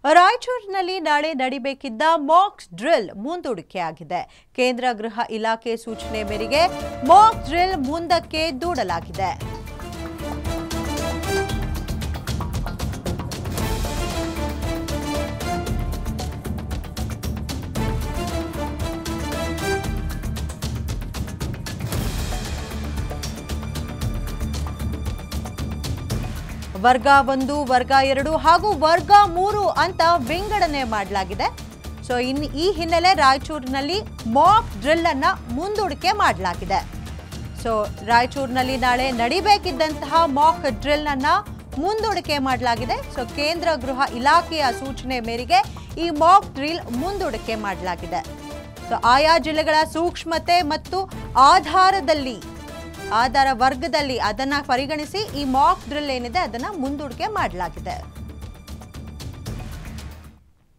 ರಾಯಚೂರಿನಲ್ಲಿ ನಾಳೆ ನಡೆಯಬೇಕಿದ್ದ ಮಾಕ್ ಡ್ರಿಲ್ ಮುಂದೂಡಿಕೆಯಾಗಿದೆ. ಕೇಂದ್ರ ಗೃಹ ಇಲಾಖೆ ಸೂಚನೆ ಮೇರೆಗೆ ಮಾಕ್ ಡ್ರಿಲ್ ಮುಂದಕ್ಕೆ ದೂಡಲಾಗಿದೆ. ವರ್ಗ 1, ವರ್ಗ 2 ಹಾಗೂ ವರ್ಗ 3 ಅಂತ ವಿಂಗಡಣೆ ಮಾಡಲಾಗಿದೆ. ಸೊ ಈ ಹಿನ್ನೆಲೆ ರಾಯಚೂರಿನಲ್ಲಿ ಮಾಕ್ ಡ್ರಿಲ್ ಅನ್ನ ಮುಂದೂಡಿಕೆ ಮಾಡಲಾಗಿದೆ. ಸೊ ರಾಯಚೂರಿನಲ್ಲಿ ನಾಳೆ ನಡೆಯಬೇಕಿದ್ದಂತಹ ಮಾಕ್ ಡ್ರಿಲ್ ಅನ್ನ ಮುಂದೂಡಿಕೆ ಮಾಡಲಾಗಿದೆ. ಸೊ ಕೇಂದ್ರ ಗೃಹ ಇಲಾಖೆಯ ಸೂಚನೆ ಮೇರೆಗೆ ಈ ಮಾಕ್ ಡ್ರಿಲ್ ಮುಂದೂಡಿಕೆ ಮಾಡಲಾಗಿದೆ. ಸೊ ಆಯಾ ಜಿಲ್ಲೆಗಳ ಸೂಕ್ಷ್ಮತೆ ಮತ್ತು ಆಧಾರ ವರ್ಗದಲ್ಲಿ ಅದನ್ನ ಪರಿಗಣಿಸಿ ಈ ಮಾಕ್ ಡ್ರಿಲ್ ಏನಿದೆ ಅದನ್ನ ಮುಂದೂಡಿಕೆ ಮಾಡಲಾಗಿದೆ.